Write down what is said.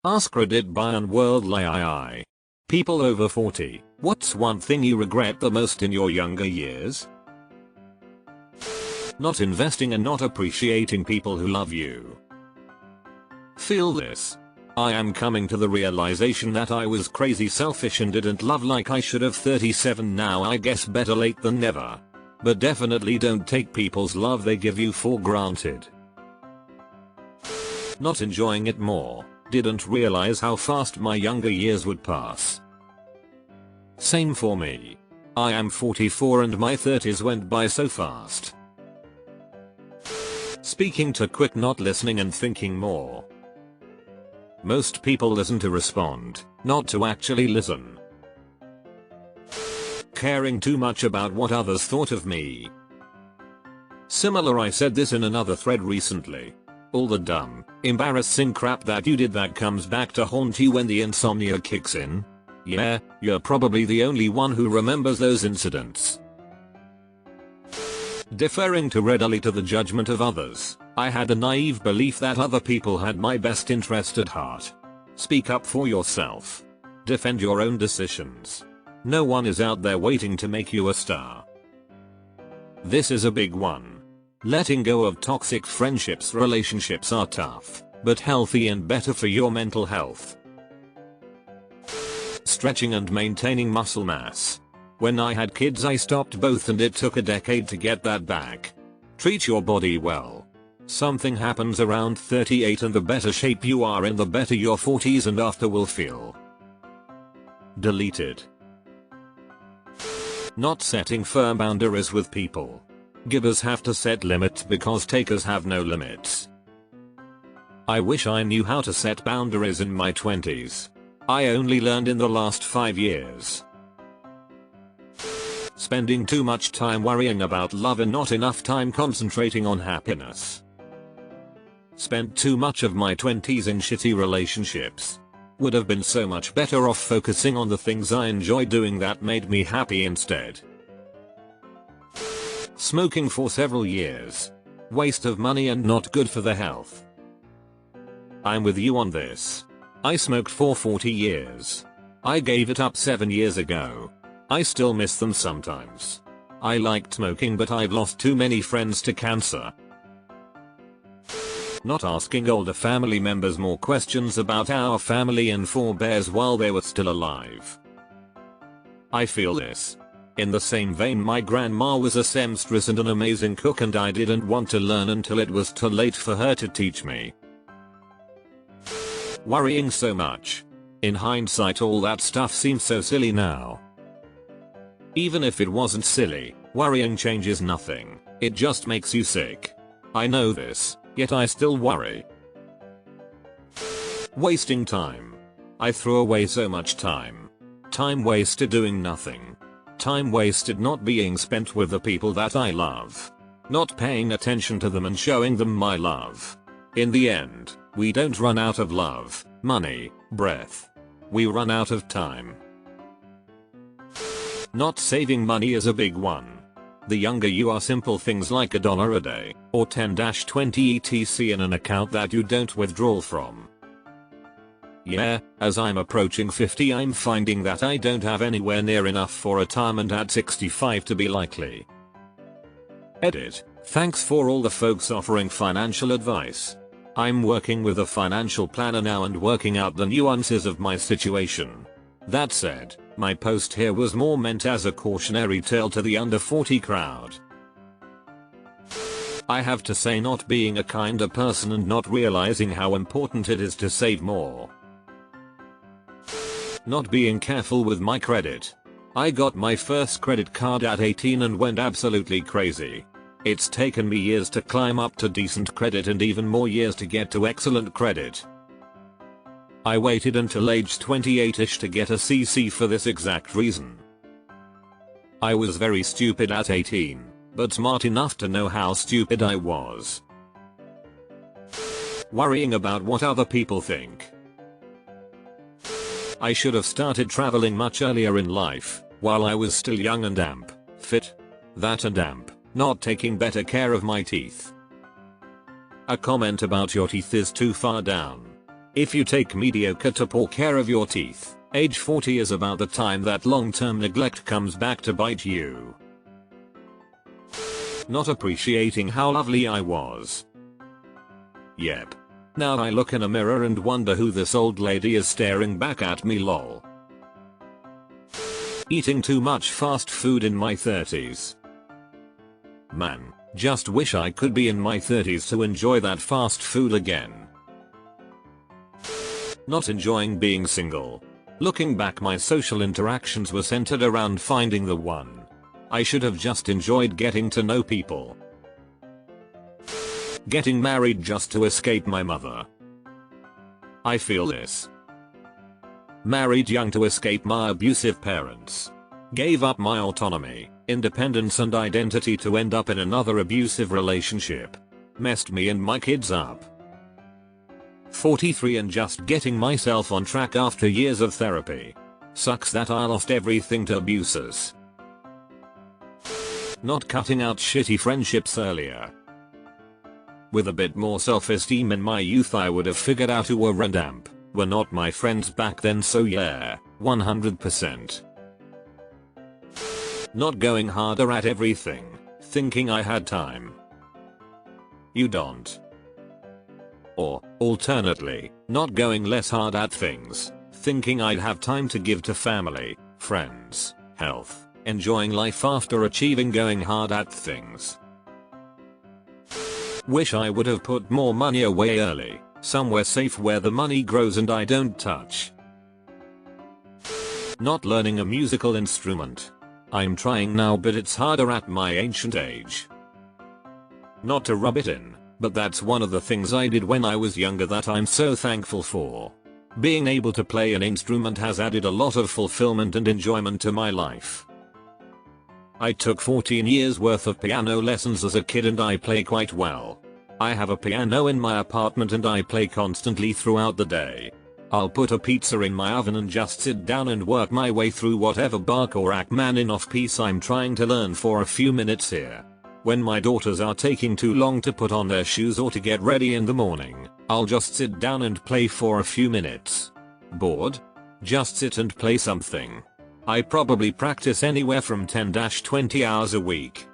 AskReddit by unworldly II. People over 40, what's one thing you regret the most in your younger years? Not investing and not appreciating people who love you. Feel this. I am coming to the realization that I was crazy selfish and didn't love like I should have. 37 now, I guess better late than never. But definitely don't take people's love they give you for granted. Not enjoying it more. Didn't realize how fast my younger years would pass. Same for me. I am 44 and my 30s went by so fast. Speaking too quick, not listening and thinking more. Most people listen to respond, not to actually listen. Caring too much about what others thought of me. Similar, I said this in another thread recently. All the dumb, embarrassing crap that you did that comes back to haunt you when the insomnia kicks in. Yeah, you're probably the only one who remembers those incidents. Deferring too readily to the judgment of others. I had a naive belief that other people had my best interest at heart. Speak up for yourself. Defend your own decisions. No one is out there waiting to make you a star. This is a big one. Letting go of toxic friendships. Relationships are tough, but healthy and better for your mental health. Stretching and maintaining muscle mass. When I had kids I stopped both and it took a decade to get that back. Treat your body well. Something happens around 38 and the better shape you are in, the better your 40s and after will feel. Deleted. Not setting firm boundaries with people. Givers have to set limits because takers have no limits. I wish I knew how to set boundaries in my 20s. I only learned in the last 5 years. Spending too much time worrying about love and not enough time concentrating on happiness. Spent too much of my 20s in shitty relationships. Would have been so much better off focusing on the things I enjoy doing that made me happy instead. Smoking for several years. Waste of money and not good for the health. I'm with you on this. I smoked for 40 years. I gave it up 7 years ago. I still miss them sometimes. I liked smoking but I've lost too many friends to cancer. Not asking older family members more questions about our family and forebears while they were still alive. I feel this. In the same vein, my grandma was a seamstress and an amazing cook and I didn't want to learn until it was too late for her to teach me. Worrying so much. In hindsight all that stuff seems so silly now. Even if it wasn't silly, worrying changes nothing. It just makes you sick. I know this, yet I still worry. Wasting time. I threw away so much time. Time wasted doing nothing. Time wasted not being spent with the people that I love. Not paying attention to them and showing them my love. In the end, we don't run out of love, money, breath. We run out of time. Not saving money is a big one. The younger you are, simple things like $1 a day, or 10-20 etc in an account that you don't withdraw from. Yeah, as I'm approaching 50 I'm finding that I don't have anywhere near enough for retirement at 65 to be likely. Edit. Thanks for all the folks offering financial advice. I'm working with a financial planner now and working out the nuances of my situation. That said, my post here was more meant as a cautionary tale to the under 40 crowd. I have to say, not being a kinder person and not realizing how important it is to save more. Not being careful with my credit. I got my first credit card at 18 and went absolutely crazy. It's taken me years to climb up to decent credit and even more years to get to excellent credit. I waited until age 28ish to get a CC for this exact reason. I was very stupid at 18, but smart enough to know how stupid I was. Worrying about what other people think. I should have started traveling much earlier in life, while I was still young and amp, fit. That and amp, not taking better care of my teeth. A comment about your teeth is too far down. If you take mediocre to poor care of your teeth, age 40 is about the time that long-term neglect comes back to bite you. Not appreciating how lovely I was. Yep. Now I look in a mirror and wonder who this old lady is staring back at me, lol. Eating too much fast food in my 30s. Man, just wish I could be in my 30s to enjoy that fast food again. Not enjoying being single. Looking back, my social interactions were centered around finding the one. I should have just enjoyed getting to know people. Getting married just to escape my mother. I feel this. Married young to escape my abusive parents. Gave up my autonomy, independence and identity to end up in another abusive relationship. Messed me and my kids up. 43 and just getting myself on track after years of therapy. Sucks that I lost everything to abusers. Not cutting out shitty friendships earlier. With a bit more self-esteem in my youth, I would have figured out who were and were not my friends back then, so yeah, 100%. Not going harder at everything, thinking I had time. You don't. Or, alternately, not going less hard at things, thinking I'd have time to give to family, friends, health, enjoying life after achieving going hard at things. Wish I would have put more money away early, somewhere safe where the money grows and I don't touch. Not learning a musical instrument. I'm trying now, but it's harder at my ancient age. Not to rub it in, but that's one of the things I did when I was younger that I'm so thankful for. Being able to play an instrument has added a lot of fulfillment and enjoyment to my life. I took 14 years worth of piano lessons as a kid and I play quite well. I have a piano in my apartment and I play constantly throughout the day. I'll put a pizza in my oven and just sit down and work my way through whatever Bach or Rachmaninoff piece I'm trying to learn for a few minutes here. When my daughters are taking too long to put on their shoes or to get ready in the morning, I'll just sit down and play for a few minutes. Bored? Just sit and play something. I probably practice anywhere from 10-20 hours a week.